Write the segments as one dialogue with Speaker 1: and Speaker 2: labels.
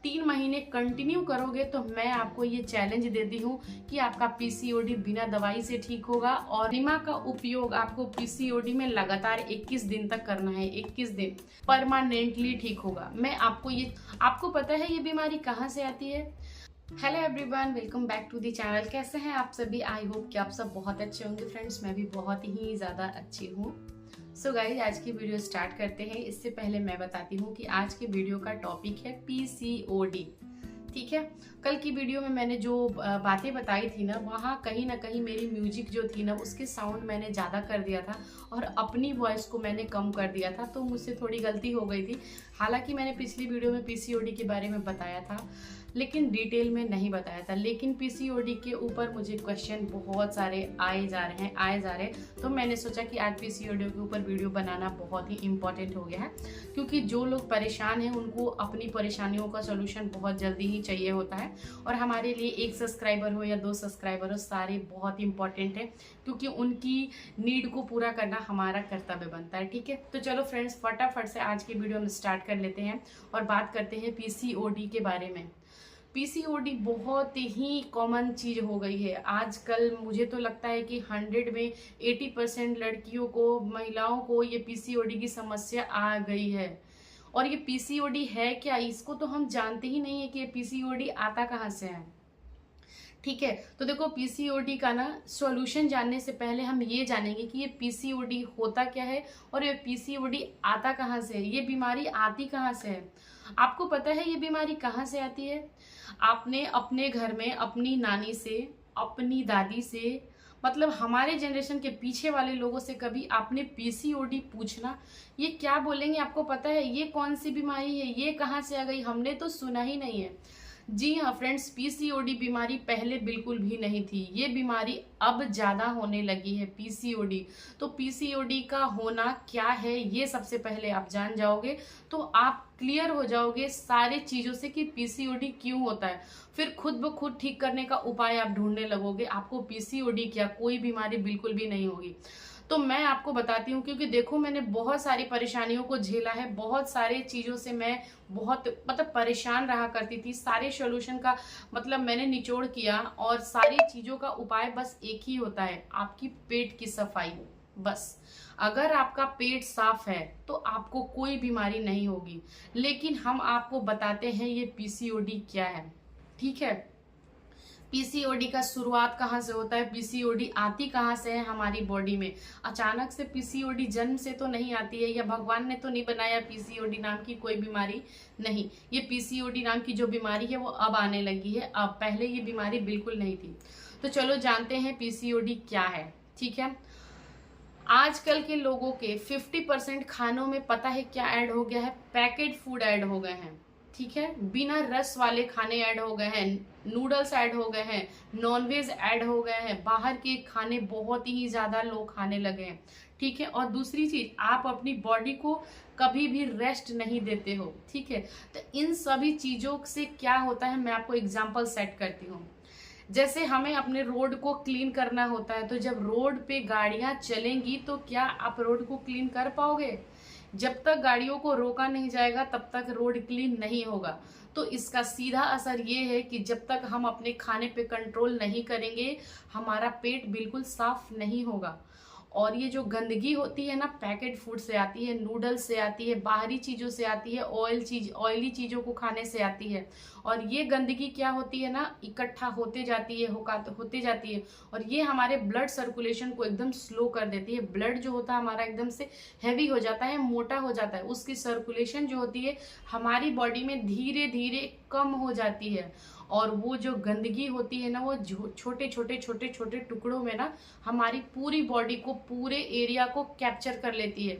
Speaker 1: 3 महीने कंटिन्यू करोगे तो मैं आपको ये चैलेंज देती हूँ कि आपका पीसीओडी बिना दवाई से ठीक होगा। और निमा का उपयोग आपको पीसीओडी में लगातार 21 दिन तक करना है। 21 दिन परमानेंटली ठीक होगा। आपको पता है ये बीमारी कहाँ से आती है? Hello everyone, welcome back to the channel. कैसे हैं आप सभी? आई होप कि आप सब बहुत अच्छे होंगे फ्रेंड्स। मैं भी बहुत ही ज़्यादा अच्छी हूँ। सो गाइज, आज की वीडियो स्टार्ट करते हैं। इससे पहले मैं बताती हूँ कि आज के वीडियो का टॉपिक है पीसीओडी। ठीक है, कल की वीडियो में मैंने जो बातें बताई थी ना, वहाँ कहीं ना कहीं मेरी म्यूजिक जो थी ना, उसके साउंड मैंने ज़्यादा कर दिया था और अपनी वॉइस को मैंने कम कर दिया था, तो मुझसे थोड़ी गलती हो गई थी। हालांकि मैंने पिछली वीडियो में पीसीओडी के बारे में बताया था, लेकिन डिटेल में नहीं बताया था। लेकिन पीसीओडी के ऊपर मुझे क्वेश्चन बहुत सारे आए जा रहे हैं, तो मैंने सोचा कि आज पीसीओडी के ऊपर वीडियो बनाना बहुत ही इम्पोर्टेंट हो गया है, क्योंकि जो लोग परेशान हैं उनको अपनी परेशानियों का सोल्यूशन बहुत जल्दी ही चाहिए होता है। और हमारे लिए 1 सब्सक्राइबर हो या 2 सब्सक्राइबर हो, सारे बहुत इंपॉर्टेंट है, क्योंकि उनकी नीड को पूरा करना हमारा कर्तव्य बनता है। ठीक है, तो चलो फ्रेंड्स, फटाफट से आज की वीडियो में स्टार्ट कर लेते हैं और बात करते हैं पीसीओडी के बारे में। पीसीओडी बहुत ही कॉमन चीज हो गई है आजकल। मुझे तो लगता है कि 100 में 80% लड़कियों को, महिलाओं को ये पीसीओडी की समस्या आ गई है। और ये पीसीओडी है क्या, इसको तो हम जानते ही नहीं है कि ये पीसीओडी आता कहाँ से है। ठीक है, तो देखो, पीसीओडी का ना सॉल्यूशन जानने से पहले हम ये जानेंगे कि ये पीसीओडी होता क्या है और ये पीसीओडी आता कहाँ से है, ये बीमारी आती कहाँ से है। आपको पता है ये बीमारी कहाँ से आती है? आपने अपने घर में अपनी नानी से, अपनी दादी से, मतलब हमारे जनरेशन के पीछे वाले लोगों से कभी आपने पीसीओडी पूछना, ये क्या बोलेंगे? आपको पता है ये कौन सी बीमारी है, ये कहाँ से आ गई? हमने तो सुना ही नहीं है। जी हाँ फ्रेंड्स, पीसीओडी बीमारी पहले बिल्कुल भी नहीं थी। ये बीमारी अब ज्यादा होने लगी है, पीसीओडी। तो पीसीओडी का होना क्या है ये सबसे पहले आप जान जाओगे तो आप क्लियर हो जाओगे सारे चीजों से कि पीसीओडी क्यों होता है। फिर खुद ब खुद ठीक करने का उपाय आप ढूंढने लगोगे। आपको पीसीओडी क्या, कोई बीमारी बिल्कुल भी नहीं होगी। तो मैं आपको बताती हूँ, क्योंकि देखो, मैंने बहुत सारी परेशानियों को झेला है, बहुत सारे चीजों से मैं बहुत परेशान रहा करती थी। सारे सॉल्यूशन का मैंने निचोड़ किया, और सारी चीजों का उपाय बस एक ही होता है, आपकी पेट की सफाई। बस अगर आपका पेट साफ है तो आपको कोई बीमारी नहीं होगी। लेकिन हम आपको बताते हैं ये पीसीओडी क्या है। ठीक है, पीसीओडी का शुरुआत कहाँ से होता है, पीसीओडी आती कहाँ से है हमारी बॉडी में। अचानक से पीसीओडी जन्म से तो नहीं आती है, या भगवान ने तो नहीं बनाया पीसीओडी नाम की कोई बीमारी। नहीं, ये पीसीओडी नाम की जो बीमारी है वो अब आने लगी है, अब पहले ये बीमारी बिल्कुल नहीं थी। तो चलो जानते हैं पीसीओडी क्या है। ठीक है, आजकल के लोगों के 50% खानों में पता है क्या ऐड हो गया है? पैकेट फूड ऐड हो गए हैं। ठीक है, बिना रस वाले खाने ऐड हो गए हैं, नूडल्स ऐड हो गए हैं, नॉनवेज ऐड हो गए हैं, बाहर के खाने बहुत ही ज्यादा लोग खाने लगे हैं। ठीक है, और दूसरी चीज, आप अपनी बॉडी को कभी भी रेस्ट नहीं देते हो। ठीक है, तो इन सभी चीजों से क्या होता है, मैं आपको एग्जाम्पल सेट करती हूँ। जैसे हमें अपने रोड को क्लीन करना होता है, तो जब रोड पे गाड़ियां चलेंगी तो क्या आप रोड को क्लीन कर पाओगे? जब तक गाड़ियों को रोका नहीं जाएगा तब तक रोड क्लीन नहीं होगा। तो इसका सीधा असर ये है कि जब तक हम अपने खाने पे कंट्रोल नहीं करेंगे, हमारा पेट बिल्कुल साफ नहीं होगा। और ये जो गंदगी होती है ना, पैकेट फूड से आती है, नूडल्स से आती है, बाहरी चीजों से आती है, ऑयली चीजों को खाने से आती है। और ये गंदगी क्या होती है ना, इकट्ठा होते जाती है, होते जाती है, और ये हमारे ब्लड सर्कुलेशन को एकदम स्लो कर देती है। ब्लड जो होता है हमारा एकदम से हैवी हो जाता है, मोटा हो जाता है, उसकी सर्कुलेशन जो होती है हमारी बॉडी में धीरे धीरे कम हो जाती है। और वो जो गंदगी होती है ना, वो छोटे छोटे टुकड़ों में ना हमारी पूरी बॉडी को, पूरे एरिया को कैप्चर कर लेती है।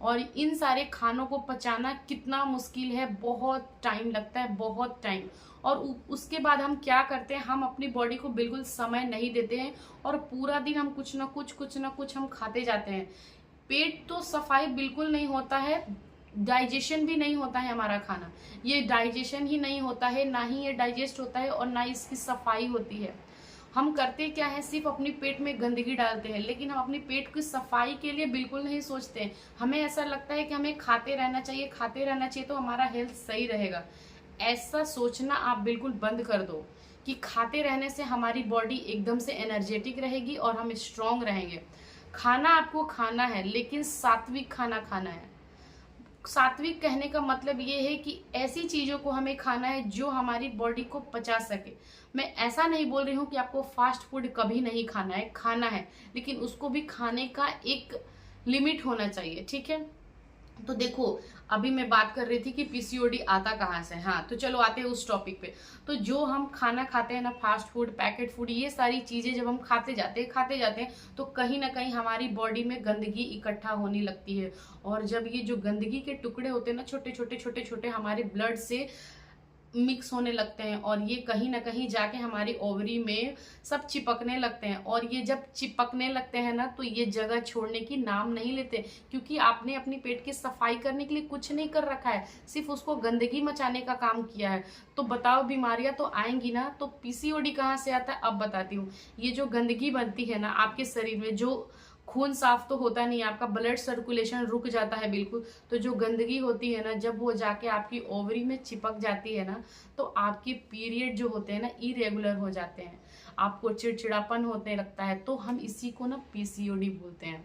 Speaker 1: और इन सारे खानों को पचाना कितना मुश्किल है, बहुत टाइम लगता है, बहुत टाइम। और उसके बाद हम क्या करते हैं, हम अपनी बॉडी को बिल्कुल समय नहीं देते हैं, और पूरा दिन हम कुछ ना कुछ हम खाते जाते हैं। पेट तो सफाई बिल्कुल नहीं होता है, डाइजेशन भी नहीं होता है हमारा खाना। ये डाइजेशन ही नहीं होता है, ना ही ये डाइजेस्ट होता है, और ना इसकी सफाई होती है। हम करते क्या है, सिर्फ अपनी पेट में गंदगी डालते हैं, लेकिन हम अपनी पेट की सफाई के लिए बिल्कुल नहीं सोचते हैं। हमें ऐसा लगता है कि हमें खाते रहना चाहिए तो हमारा हेल्थ सही रहेगा। ऐसा सोचना आप बिल्कुल बंद कर दो कि खाते रहने से हमारी बॉडी एकदम से एनर्जेटिक रहेगी और हम स्ट्रांग रहेंगे। खाना आपको खाना है, लेकिन सात्विक खाना खाना है। सात्विक कहने का मतलब ये है कि ऐसी चीजों को हमें खाना है जो हमारी बॉडी को पचा सके। मैं ऐसा नहीं बोल रही हूँ कि आपको फास्ट फूड कभी नहीं खाना है, खाना है, लेकिन उसको भी खाने का एक लिमिट होना चाहिए, ठीक है। तो देखो, अभी मैं बात कर रही थी कि पीसीओडी आता कहाँ से। हाँ, तो चलो आते हैं उस टॉपिक पे। तो जो हम खाना खाते हैं ना, फास्ट फूड, पैकेट फूड, ये सारी चीजें जब हम खाते जाते हैं तो कहीं ना कहीं हमारी बॉडी में गंदगी इकट्ठा होने लगती है। और जब ये जो गंदगी के टुकड़े होते हैं ना, छोटे छोटे हमारे ब्लड से मिक्स होने लगते हैं और ये कहीं ना कहीं जाके हमारी ओवरी में सब चिपकने लगते हैं। और ये जब चिपकने लगते हैं ना, तो ये जगह छोड़ने की नाम नहीं लेते, क्योंकि आपने अपनी पेट की सफाई करने के लिए कुछ नहीं कर रखा है, सिर्फ उसको गंदगी मचाने का काम किया है। तो बताओ, बीमारियां तो आएंगी ना। तो पीसीओडी कहाँ से आता है, अब बताती हूँ। ये जो गंदगी बनती है ना आपके शरीर में, जो खून साफ तो होता नहीं, आपका ब्लड सर्कुलेशन रुक जाता है बिल्कुल। तो जो गंदगी होती है ना, जब वो जाके आपकी ओवरी में चिपक जाती है ना, तो आपके पीरियड जो होते हैं ना, इरेगुलर हो जाते हैं, आपको चिड़चिड़ापन होने लगता है। तो हम इसी को ना पीसीओडी बोलते हैं।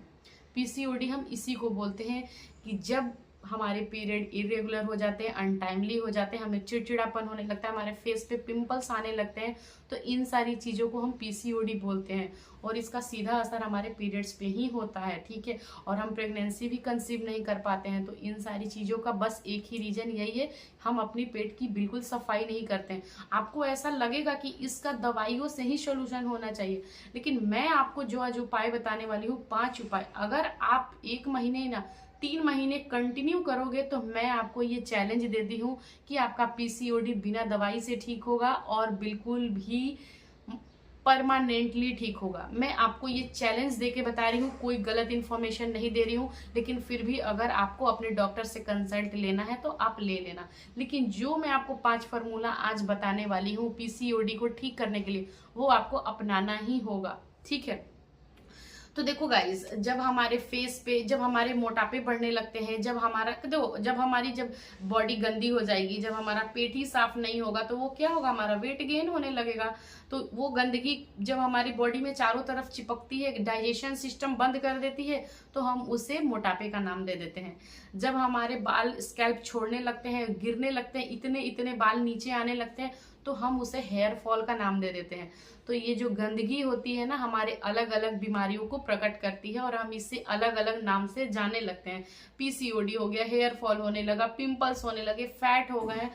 Speaker 1: पीसीओडी हम इसी को बोलते हैं कि जब हमारे पीरियड इरेगुलर हो जाते हैं, अनटाइमली हो जाते हैं, हमें चिड़चिड़ापन होने लगता है, हमारे फेस पे पिंपल्स आने लगते हैं, तो इन सारी चीज़ों को हम पीसीओडी बोलते हैं। और इसका सीधा असर हमारे पीरियड्स पे ही होता है, ठीक है। और हम प्रेगनेंसी भी कंसीव नहीं कर पाते हैं। तो इन सारी चीज़ों का बस एक ही रीजन यही है, हम अपनी पेट की बिल्कुल सफाई नहीं करते हैं। आपको ऐसा लगेगा कि इसका दवाइयों से ही सोल्यूशन होना चाहिए, लेकिन मैं आपको जो आज उपाय बताने वाली हूँ, 5 उपाय, अगर आप 1 महीने ना 3 महीने कंटिन्यू करोगे, तो मैं आपको ये चैलेंज देती हूँ कि आपका पीसीओडी बिना दवाई से ठीक होगा और बिल्कुल भी परमानेंटली ठीक होगा। मैं आपको ये चैलेंज देके बता रही हूँ, कोई गलत इन्फॉर्मेशन नहीं दे रही हूँ। लेकिन फिर भी अगर आपको अपने डॉक्टर से कंसल्ट लेना है तो आप ले लेना। लेकिन जो मैं आपको 5 फार्मूला आज बताने वाली हूँ पीसीओडी को ठीक करने के लिए, वो आपको अपनाना ही होगा, ठीक है। तो देखो गाइज, जब हमारे फेस पे, जब हमारे मोटापे बढ़ने लगते हैं, जब हमारी जब बॉडी गंदी हो जाएगी, जब हमारा पेट ही साफ नहीं होगा, तो वो क्या होगा, हमारा वेट गेन होने लगेगा। तो वो गंदगी जब हमारी बॉडी में चारों तरफ चिपकती है, डाइजेशन सिस्टम बंद कर देती है, तो हम उसे मोटापे का नाम दे देते हैं। जब हमारे बाल स्कैल्प छोड़ने लगते हैं, गिरने लगते हैं, इतने इतने बाल नीचे आने लगते हैं, तो हम उसे हेयर फॉल का नाम दे देते हैं। तो ये जो गंदगी होती है ना, हमारे अलग अलग बीमारियों को प्रकट करती है और हम इसे अलग अलग नाम से जाने लगते हैं। पीसीओडी हो गया, हेयर फॉल होने लगा, पिंपल्स होने लगे, फैट हो गए।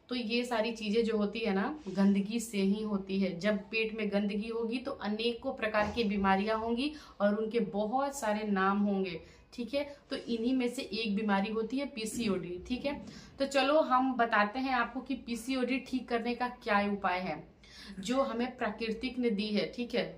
Speaker 1: तो ये सारी चीजें जो होती है ना, गंदगी से ही होती है। जब पेट में गंदगी होगी तो अनेकों प्रकार की बीमारियां होंगी और उनके बहुत सारे नाम होंगे, ठीक है। तो इन्हीं में से एक बीमारी होती है पीसीओडी, ठीक है। तो चलो हम बताते हैं आपको कि पीसीओडी ठीक करने का क्या उपाय है जो हमें प्राकृतिक ने दी है, ठीक है।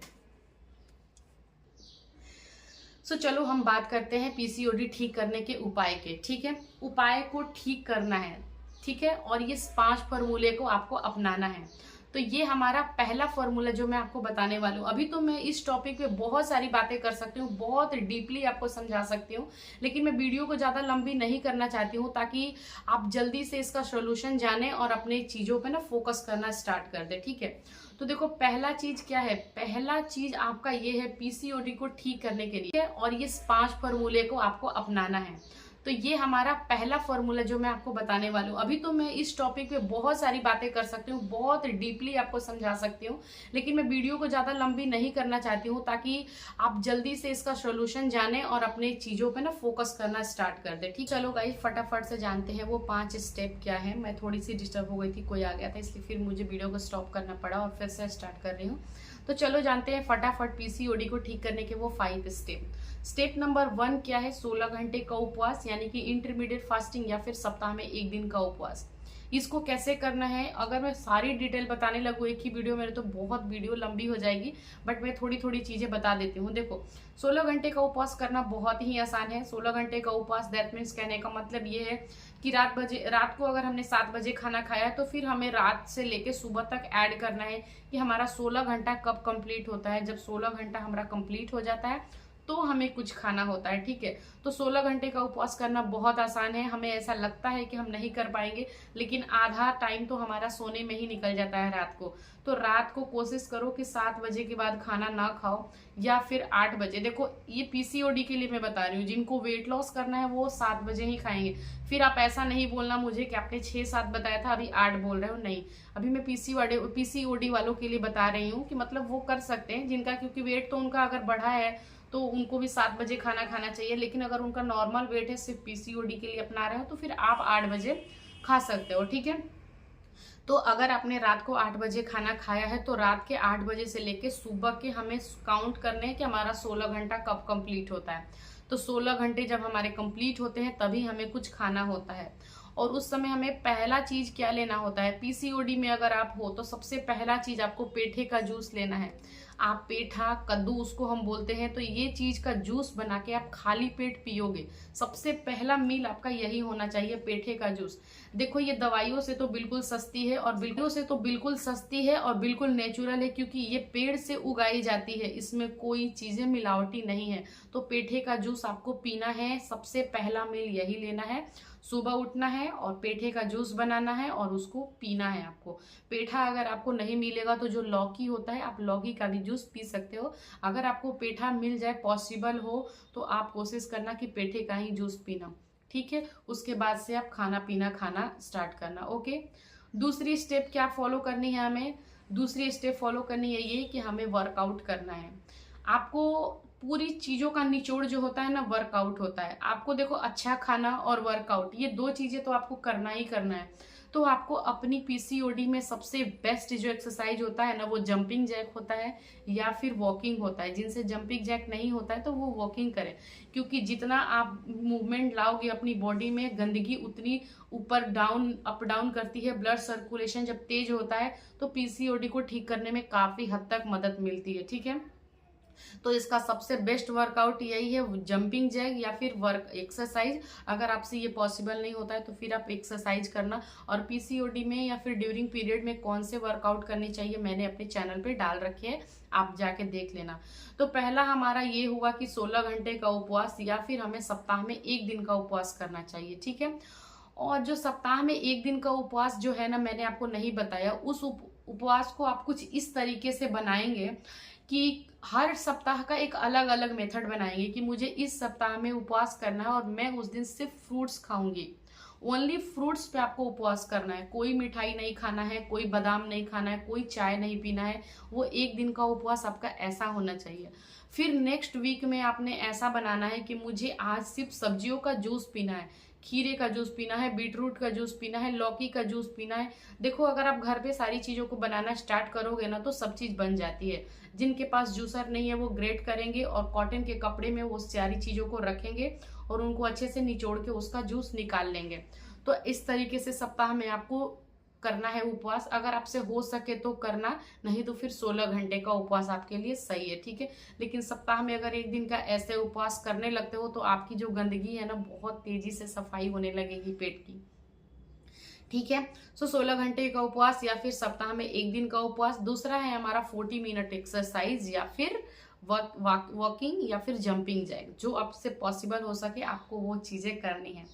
Speaker 1: सो चलो हम बात करते हैं पीसीओडी ठीक करने के उपाय के, ठीक है। उपाय को ठीक करना है, ठीक है, और ये 5 फॉर्मूले को आपको अपनाना है। तो ये हमारा पहला फॉर्मूला जो मैं आपको बताने वाली हूँ। अभी तो मैं इस टॉपिक पे बहुत सारी बातें कर सकती हूँ, बहुत डीपली आपको समझा सकती हूँ, लेकिन मैं वीडियो को ज़्यादा लंबी नहीं करना चाहती हूँ, ताकि आप जल्दी से इसका सोल्यूशन जाने और अपने चीज़ों पे ना फोकस करना स्टार्ट कर दे, ठीक है। तो देखो, पहला चीज क्या है, पहला चीज आपका ये है पीसीओडी को ठीक करने के लिए, और ये 5 फॉर्मूले को आपको अपनाना है। तो ये हमारा पहला फॉर्मूला जो मैं आपको बताने वाली हूँ। अभी तो मैं इस टॉपिक पे बहुत सारी बातें कर सकती हूँ, बहुत डीपली आपको समझा सकती हूँ, लेकिन मैं वीडियो को ज्यादा लंबी नहीं करना चाहती हूँ, ताकि आप जल्दी से इसका सोल्यूशन जाने और अपने चीजों पे ना फोकस करना स्टार्ट कर दे, ठीक। चलो गाइस, फटाफट से जानते हैं वो 5 स्टेप क्या है। मैं थोड़ी सी डिस्टर्ब हो गई थी, कोई आ गया था, इसलिए फिर मुझे वीडियो को स्टॉप करना पड़ा और फिर से स्टार्ट कर रही हूँ। तो चलो जानते हैं फटाफट पीसीओडी को ठीक करने के वो 5 स्टेप। स्टेप नंबर 1 क्या है, 16 घंटे का उपवास, यानी कि इंटरमीडिएट फास्टिंग या फिर सप्ताह में 1 दिन का उपवास। इसको कैसे करना है, अगर मैं सारी डिटेल बताने लगूँ एक ही वीडियो में तो बहुत वीडियो लंबी हो जाएगी, बट मैं थोड़ी थोड़ी चीजें बता देती हूँ। देखो, 16 घंटे का उपवास करना बहुत ही आसान है। 16 घंटे का उपवास दैट मीन्स कहने का मतलब ये है कि रात को अगर हमने 7 बजे खाना खाया तो फिर हमें रात से लेके सुबह तक ऐड करना है कि हमारा 16 घंटा कब कंप्लीट होता है। जब 16 घंटा हमारा कंप्लीट हो जाता है तो हमें कुछ खाना होता है, ठीक है। तो 16 घंटे का उपवास करना बहुत आसान है। हमें ऐसा लगता है कि हम नहीं कर पाएंगे, लेकिन आधा टाइम तो हमारा सोने में ही निकल जाता है रात को। तो रात को कोशिश करो कि 7 बजे के बाद खाना ना खाओ, या फिर 8 बजे। देखो ये पीसीओडी के लिए मैं बता रही हूँ, जिनको वेट लॉस करना है वो 7 बजे ही खाएंगे। फिर आप ऐसा नहीं बोलना मुझे कि आपने 6-7 बताया था, अभी 8 बोल रहे हो। नहीं, अभी मैं पीसीओडी वालों के लिए बता रही हूँ कि मतलब वो कर सकते हैं जिनका, क्योंकि वेट तो उनका अगर बढ़ा है तो उनको भी 7 बजे खाना खाना चाहिए। लेकिन अगर उनका नॉर्मल वेट है, सिर्फ पीसीओडी के लिए अपना रहे हो, तो फिर आप 8 बजे खा सकते हो, ठीक है। तो अगर आपने रात को 8 बजे खाना खाया है, तो रात के 8 बजे से लेके सुबह के हमें काउंट करने हैं कि हमारा 16 घंटा कब कंप्लीट होता है। तो 16 घंटे जब हमारे कंप्लीट होते हैं तभी हमें कुछ खाना होता है। और उस समय हमें पहला चीज क्या लेना होता है, पीसीओडी में अगर आप हो तो सबसे पहला चीज आपको पेठे का जूस लेना है। आप पेठा, कद्दू उसको हम बोलते हैं, तो ये चीज का जूस बना के आप खाली पेट पियोगे। सबसे पहला मील आपका यही होना चाहिए, पेठे का जूस। देखो ये दवाइयों से तो बिल्कुल सस्ती है, और बिल्कुल नेचुरल है, क्योंकि ये पेड़ से उगाई जाती है, इसमें कोई चीजें मिलावटी नहीं है। तो पेठे का जूस आपको पीना है, सबसे पहला मील यही लेना है। सुबह उठना है और पेठे का जूस बनाना है और उसको पीना है आपको। पेठा अगर आपको नहीं मिलेगा तो जो लौकी होता है, आप लौकी का भी जूस पी सकते हो। अगर आपको पेठा मिल जाए, पॉसिबल हो, तो आप कोशिश करना कि पेठे का ही जूस पीना, ठीक है। उसके बाद से आप खाना पीना खाना स्टार्ट करना, ओके। दूसरी स्टेप क्या फॉलो करनी है हमें, दूसरी स्टेप फॉलो करनी है ये कि हमें वर्कआउट करना है। आपको पूरी चीजों का निचोड़ जो होता है ना, वर्कआउट होता है। आपको देखो, अच्छा खाना और वर्कआउट, ये दो चीजें तो आपको करना ही करना है। तो आपको अपनी पीसीओडी में सबसे बेस्ट जो एक्सरसाइज होता है ना, वो जंपिंग जैक होता है या फिर वॉकिंग होता है। जिनसे जंपिंग जैक नहीं होता है तो वो वॉकिंग करें, क्योंकि जितना आप मूवमेंट लाओगे अपनी बॉडी में, गंदगी उतनी ऊपर डाउन अप डाउन करती है। ब्लड सर्कुलेशन जब तेज होता है तो पीसीओडी को ठीक करने में काफी हद तक मदद मिलती है, ठीक है। तो इसका सबसे बेस्ट वर्कआउट यही है, जंपिंग जैक या फिर वर्क एक्सरसाइज। अगर आपसे ये पॉसिबल नहीं होता है तो फिर आप एक्सरसाइज करना। और पीसीओडी में या फिर ड्यूरिंग पीरियड में कौन से वर्कआउट करने चाहिए, मैंने अपने चैनल पे डाल रखे हैं, आप जाके देख लेना। तो पहला हमारा ये हुआ कि 16 घंटे का उपवास, या फिर हमें सप्ताह में 1 दिन का उपवास करना चाहिए, ठीक है। और जो सप्ताह में 1 दिन का उपवास जो है ना, मैंने आपको नहीं बताया, उस उपवास को आप कुछ इस तरीके से बनाएंगे कि हर सप्ताह का एक अलग अलग मेथड बनाएंगे कि मुझे इस सप्ताह में उपवास करना है और मैं उस दिन सिर्फ फ्रूट्स खाऊंगी। ओनली फ्रूट्स पे आपको उपवास करना है, कोई मिठाई नहीं खाना है, कोई बादाम नहीं खाना है, कोई चाय नहीं पीना है। वो 1 दिन का उपवास आपका ऐसा होना चाहिए। फिर नेक्स्ट वीक में आपने ऐसा बनाना है कि मुझे आज सिर्फ सब्जियों का जूस पीना है, खीरे का जूस पीना है, बीटरूट का जूस पीना है, लौकी का जूस पीना है। देखो अगर आप घर पे सारी चीजों को बनाना स्टार्ट करोगे ना, तो सब चीज बन जाती है। जिनके पास जूसर नहीं है वो ग्रेट करेंगे और कॉटन के कपड़े में वो सारी चीजों को रखेंगे और उनको अच्छे से निचोड़ के उसका जूस निकाल लेंगे। तो इस तरीके से सप्ताह में आपको करना है उपवास। अगर आपसे हो सके तो करना, नहीं तो फिर 16 घंटे का उपवास आपके लिए सही है, ठीक है। लेकिन सप्ताह में अगर 1 दिन का ऐसे उपवास करने लगते हो तो आपकी जो गंदगी है ना, बहुत तेजी से सफाई होने लगेगी पेट की, ठीक है। 16 घंटे का उपवास या फिर सप्ताह में 1 दिन का उपवास। दूसरा है हमारा 40 मिनट एक्सरसाइज या फिर वॉकिंग या फिर जंपिंग जैक। जो आपसे पॉसिबल हो सके आपको वो चीजें करनी है।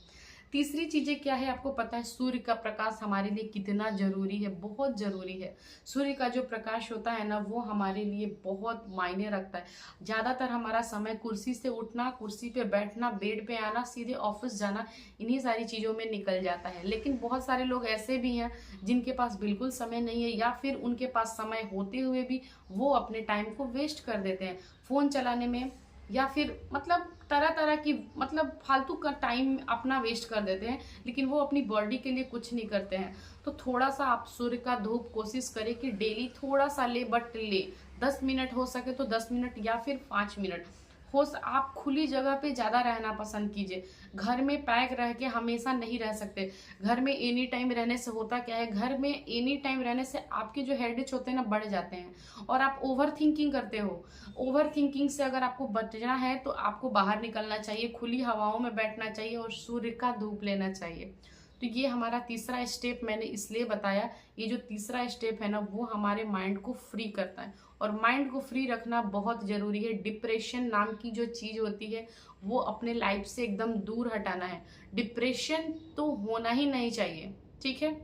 Speaker 1: तीसरी चीजें क्या है आपको पता है, सूर्य का प्रकाश हमारे लिए कितना जरूरी है, बहुत जरूरी है। सूर्य का जो प्रकाश होता है ना, वो हमारे लिए बहुत मायने रखता है। ज्यादातर हमारा समय कुर्सी से उठना, कुर्सी पे बैठना, बेड पे आना, सीधे ऑफिस जाना, इन्हीं सारी चीजों में निकल जाता है। लेकिन बहुत सारे लोग ऐसे भी हैं जिनके पास बिल्कुल समय नहीं है, या फिर उनके पास समय होते हुए भी वो अपने टाइम को वेस्ट कर देते हैं फोन चलाने में, या फिर मतलब तरह तरह की मतलब फालतू का टाइम अपना वेस्ट कर देते हैं, लेकिन वो अपनी बॉडी के लिए कुछ नहीं करते हैं। तो थोड़ा सा आप सूर्य का धूप कोशिश करें कि डेली थोड़ा सा ले, बट ले 10 मिनट हो सके तो 10 मिनट या फिर 5 मिनट हो। आप खुली जगह पे ज्यादा रहना पसंद कीजिए। घर में पैक रह के हमेशा नहीं रह सकते। घर में एनी टाइम रहने से होता क्या है, घर में एनी टाइम रहने से आपके जो हेडेक होते हैं ना, बढ़ जाते हैं और आप ओवर थिंकिंग करते हो। ओवर थिंकिंग से अगर आपको बचना है तो आपको बाहर निकलना चाहिए, खुली हवाओं में बैठना चाहिए और सूर्य का धूप लेना चाहिए। तो ये हमारा तीसरा स्टेप मैंने इसलिए बताया, ये जो तीसरा स्टेप है ना वो हमारे माइंड को फ्री करता है, और माइंड को फ्री रखना बहुत जरूरी है। डिप्रेशन नाम की जो चीज होती है वो अपने लाइफ से एकदम दूर हटाना है। डिप्रेशन तो होना ही नहीं चाहिए, ठीक है।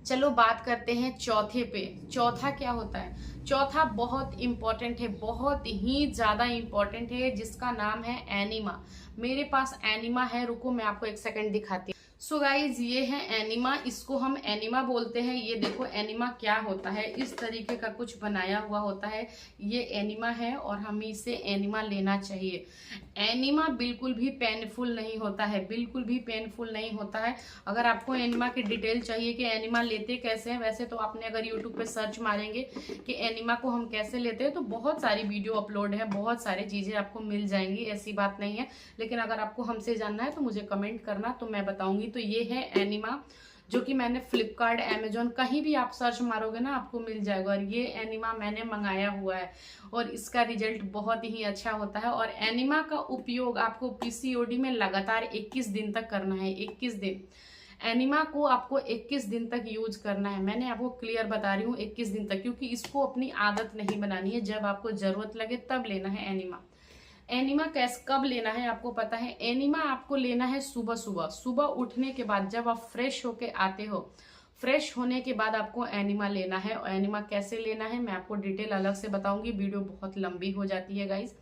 Speaker 1: चलो बात करते हैं चौथे पे। चौथा क्या होता है? चौथा बहुत इंपॉर्टेंट है, बहुत ही ज्यादा इंपॉर्टेंट है, जिसका नाम है एनिमा। मेरे पास एनिमा है, रुको मैं आपको एक सेकंड दिखाती हूँ। सो गाइज ये है एनिमा, इसको हम एनिमा बोलते हैं। ये देखो एनिमा क्या होता है, इस तरीके का कुछ बनाया हुआ होता है, ये एनिमा है और हमें इसे एनिमा लेना चाहिए। एनिमा बिल्कुल भी पेनफुल नहीं होता है, बिल्कुल भी पेनफुल नहीं होता है। अगर आपको एनिमा की डिटेल चाहिए कि एनिमा लेते कैसे हैं, वैसे तो आपने अगर यूट्यूब पे सर्च मारेंगे कि एनिमा को हम कैसे लेते हैं तो बहुत सारी वीडियो अपलोड है, बहुत सारी चीजें आपको मिल जाएंगी, ऐसी बात नहीं है। लेकिन अगर आपको हमसे जानना है तो मुझे कमेंट करना, तो मैं बताऊंगी। तो ये है एनिमा, जो कि मैंने फ्लिपकार्ट, अमेजोन, कहीं भी आप सर्च मारोगे ना आपको मिल जाएगा। और ये एनिमा मैंने मंगाया हुआ है और इसका रिजल्ट बहुत ही अच्छा होता है। और एनिमा का उपयोग आपको पीसीओडी में लगातार 21 दिन तक करना है। 21 दिन एनिमा को आपको 21 दिन तक यूज करना है। मैंने आपको क्लियर बता रही हूँ 21 दिन तक, क्योंकि इसको अपनी आदत नहीं बनानी है। जब आपको जरूरत लगे तब लेना है एनिमा। एनिमा कैसे कब लेना है आपको पता है? एनिमा आपको लेना है सुबह सुबह, सुबह उठने के बाद जब आप फ्रेश होके आते हो, फ्रेश होने के बाद आपको एनिमा लेना है। और एनिमा कैसे लेना है मैं आपको डिटेल अलग से बताऊंगी, वीडियो बहुत लंबी हो जाती है गाइस।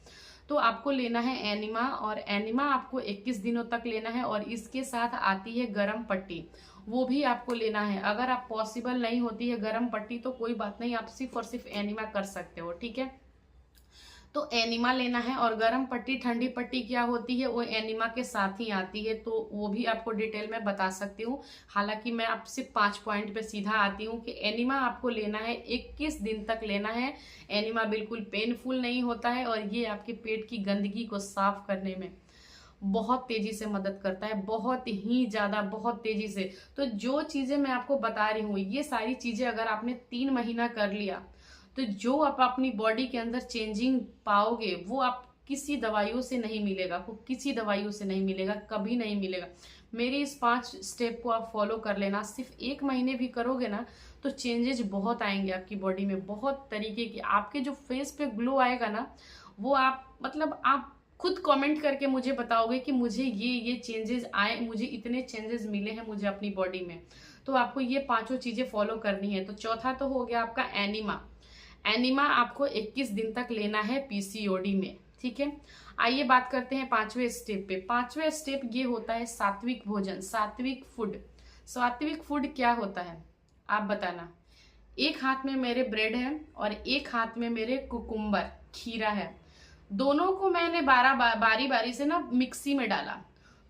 Speaker 1: तो आपको लेना है एनिमा, और एनिमा आपको 21 दिनों तक लेना है। और इसके साथ आती है गरम पट्टी, वो भी आपको लेना है। अगर आप पॉसिबल नहीं होती है गरम पट्टी तो कोई बात नहीं, आप सिर्फ और सिर्फ एनिमा कर सकते हो, ठीक है। तो एनिमा लेना है। और गर्म पट्टी, ठंडी पट्टी क्या होती है वो एनिमा के साथ ही आती है, तो वो भी आपको डिटेल में बता सकती हूँ। हालांकि मैं आपसे 5 पॉइंट पे सीधा आती हूँ कि एनिमा आपको लेना है 21 दिन तक लेना है। एनिमा बिल्कुल पेनफुल नहीं होता है और ये आपके पेट की गंदगी को साफ करने में बहुत तेजी से मदद करता है, बहुत ही ज्यादा, बहुत तेजी से। तो जो चीजें मैं आपको बता रही हूँ ये सारी चीजें अगर आपने 3 महीना कर लिया तो जो आप अपनी बॉडी के अंदर चेंजिंग पाओगे वो आप किसी दवाइयों से नहीं मिलेगा, आपको किसी दवाइयों से नहीं मिलेगा, कभी नहीं मिलेगा। मेरे इस 5 स्टेप को आप फॉलो कर लेना, सिर्फ 1 महीने भी करोगे ना तो चेंजेस बहुत आएंगे आपकी बॉडी में, बहुत तरीके की। आपके जो फेस पे ग्लो आएगा ना वो आप मतलब आप खुद कमेंट करके मुझे बताओगे कि मुझे ये चेंजेस आए, मुझे इतने चेंजेस मिले हैं मुझे अपनी बॉडी में। तो आपको ये 5 चीजें फॉलो करनी है। तो चौथा तो हो गया आपका एनिमा। एनिमा आपको 21 दिन तक लेना है पीसीओडी में, ठीक है। आइए बात करते हैं 5वें स्टेप पे। 5वां स्टेप ये होता है सात्विक भोजन, सात्विक फूड। सात्विक फूड क्या होता है आप बताना। एक हाथ में मेरे ब्रेड है और एक हाथ में मेरे कुकुम्बर, खीरा है। दोनों को मैंने बारी बारी से ना मिक्सी में डाला,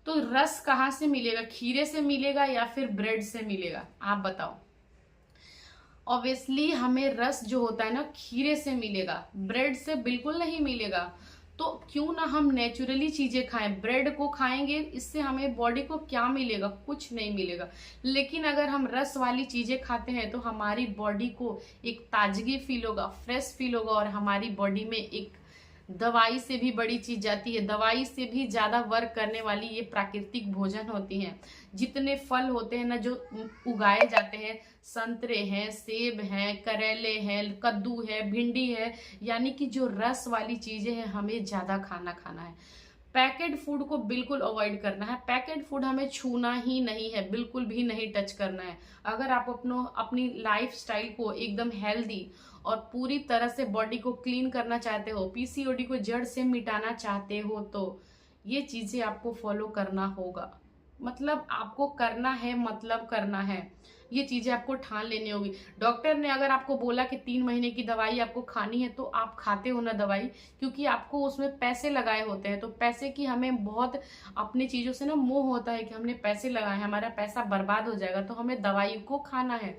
Speaker 1: तो रस कहाँ से मिलेगा? खीरे से मिलेगा या फिर ब्रेड से मिलेगा? आप बताओ। ऑब्वियसली हमें रस जो होता है ना खीरे से मिलेगा, ब्रेड से बिल्कुल नहीं मिलेगा। तो क्यों ना हम नेचुरली चीजें खाएं, ब्रेड को खाएंगे इससे हमें बॉडी को क्या मिलेगा? कुछ नहीं मिलेगा। लेकिन अगर हम रस वाली चीजें खाते हैं तो हमारी बॉडी को एक ताजगी फील होगा, फ्रेश फील होगा, और हमारी बॉडी में एक दवाई से भी बड़ी चीज जाती है, दवाई से भी ज्यादा वर्क करने वाली ये प्राकृतिक भोजन होती हैं। जितने फल होते हैं ना जो उगाए जाते हैं, संतरे हैं, सेब हैं, करेले हैं, कद्दू है, भिंडी है, यानी कि जो रस वाली चीजें हैं हमें ज्यादा खाना है। पैकेट फूड को बिल्कुल अवॉइड करना है। पैकेट फूड हमें छूना ही नहीं है, बिल्कुल भी नहीं टच करना है। अगर आप अपनी लाइफ स्टाइल को एकदम हेल्दी और पूरी तरह से बॉडी को क्लीन करना चाहते हो, पीसीओडी को जड़ से मिटाना चाहते हो, तो ये चीजें आपको फॉलो करना होगा। मतलब आपको करना है, मतलब करना है। ये चीजें आपको ठान लेनी होगी। डॉक्टर ने अगर आपको बोला कि 3 महीने की दवाई आपको खानी है तो आप खाते हो ना दवाई, क्योंकि आपको उसमें पैसे लगाए होते हैं। तो पैसे की हमें बहुत अपनी चीजों से ना मोह होता है कि हमने पैसे लगाए हैं, हमारा पैसा बर्बाद हो जाएगा, तो हमें दवाई को खाना है।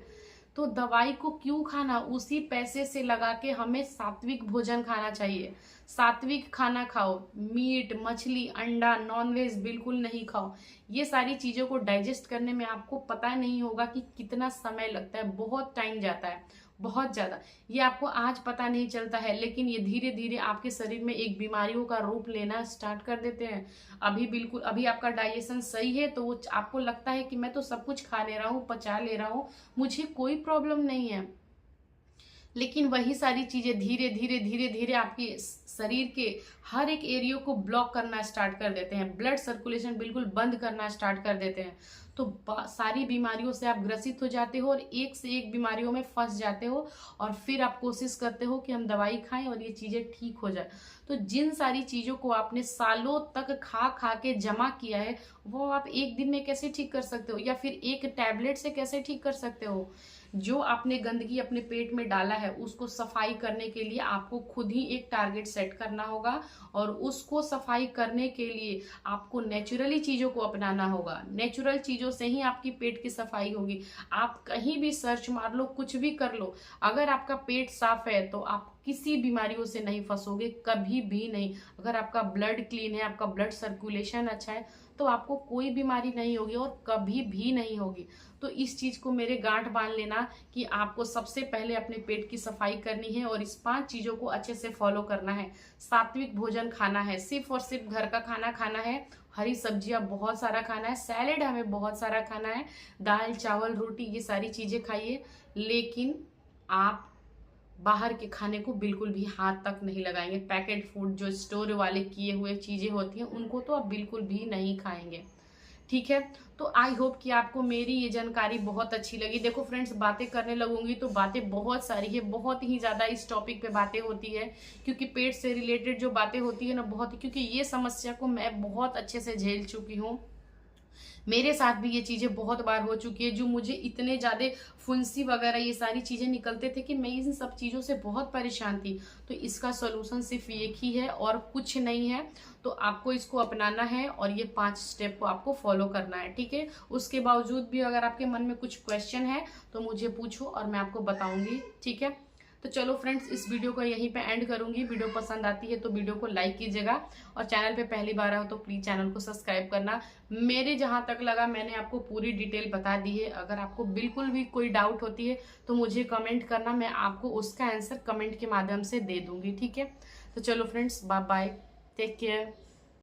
Speaker 1: तो दवाई को क्यों खाना? उसी पैसे से लगा के हमें सात्विक भोजन खाना चाहिए। सात्विक खाना खाओ, मीट, मछली, अंडा, नॉनवेज बिल्कुल नहीं खाओ। ये सारी चीजों को डाइजेस्ट करने में आपको पता नहीं होगा कि कितना समय लगता है, बहुत टाइम जाता है, बहुत ज़्यादा। ये आपको आज पता नहीं चलता है, लेकिन ये धीरे धीरे आपके शरीर में एक बीमारियों का रूप लेना स्टार्ट कर देते हैं। अभी आपका डाइजेशन सही है तो वो आपको लगता है कि मैं तो सब कुछ खा ले रहा हूँ, पचा ले रहा हूँ, मुझे कोई प्रॉब्लम नहीं है। लेकिन वही सारी चीजें धीरे धीरे धीरे धीरे आपके शरीर के हर एक एरिया को ब्लॉक करना स्टार्ट कर देते हैं, ब्लड सर्कुलेशन बिल्कुल बंद करना स्टार्ट कर देते हैं। तो सारी बीमारियों से आप ग्रसित हो जाते हो और एक से एक बीमारियों में फंस जाते हो, और फिर आप कोशिश करते हो कि हम दवाई खाएं और ये चीजें ठीक हो जाए। तो जिन सारी चीजों को आपने सालों तक खा खा के जमा किया है, वो आप एक दिन में कैसे ठीक कर सकते हो, या फिर एक टैबलेट से कैसे ठीक कर सकते हो। जो आपने गंदगी अपने पेट में डाला है उसको सफाई करने के लिए आपको खुद ही एक टारगेट सेट करना होगा, और उसको सफाई करने के लिए आपको नेचुरली चीजों को अपनाना होगा। नेचुरल चीजों से ही आपकी पेट की सफाई होगी। आप कहीं भी सर्च मार लो, कुछ भी कर लो, अगर आपका पेट साफ है तो आप किसी बीमारियों से नहीं फंसोगे, कभी भी नहीं। अगर आपका ब्लड क्लीन है, आपका ब्लड सर्कुलेशन अच्छा है, तो आपको कोई बीमारी नहीं होगी और कभी भी नहीं होगी। तो इस चीज को मेरे गांठ बांध लेना कि आपको सबसे पहले अपने पेट की सफाई करनी है और इस 5 चीजों को अच्छे से फॉलो करना है। सात्विक भोजन खाना है, सिर्फ और सिर्फ घर का खाना खाना है, हरी सब्जियां बहुत सारा खाना है, सैलेड हमें बहुत सारा खाना है, दाल चावल रोटी ये सारी चीजें खाइए। लेकिन आप बाहर के खाने को बिल्कुल भी हाथ तक नहीं लगाएंगे। पैकेट फूड जो स्टोर वाले किए हुए चीजें होती हैं उनको तो आप बिल्कुल भी नहीं खाएंगे, ठीक है। तो आई होप कि आपको मेरी ये जानकारी बहुत अच्छी लगी। देखो फ्रेंड्स, बातें करने लगूंगी तो बातें बहुत सारी है, बहुत ही ज्यादा इस टॉपिक पे बातें होती है, क्योंकि पेट से रिलेटेड जो बातें होती है ना, बहुत, क्योंकि ये समस्या को मैं बहुत अच्छे से झेल चुकी हूँ। मेरे साथ भी ये चीजें बहुत बार हो चुकी है, जो मुझे इतने ज्यादा फुंसी वगैरह ये सारी चीजें निकलते थे कि मैं इन सब चीजों से बहुत परेशान थी। तो इसका सोल्यूशन सिर्फ एक ही है और कुछ नहीं है। तो आपको इसको अपनाना है और ये 5 स्टेप को आपको फॉलो करना है, ठीक है। उसके बावजूद भी अगर आपके मन में कुछ क्वेश्चन है तो मुझे पूछो और मैं आपको बताऊंगी, ठीक है। तो चलो फ्रेंड्स, इस वीडियो को यहीं पे एंड करूंगी। वीडियो पसंद आती है तो वीडियो को लाइक कीजिएगा, और चैनल पे पहली बार आओ तो प्लीज चैनल को सब्सक्राइब करना। मेरे जहां तक लगा मैंने आपको पूरी डिटेल बता दी है। अगर आपको बिल्कुल भी कोई डाउट होती है तो मुझे कमेंट करना, मैं आपको उसका आंसर कमेंट के माध्यम से दे दूंगी, ठीक है। तो चलो friends, bye bye, take care.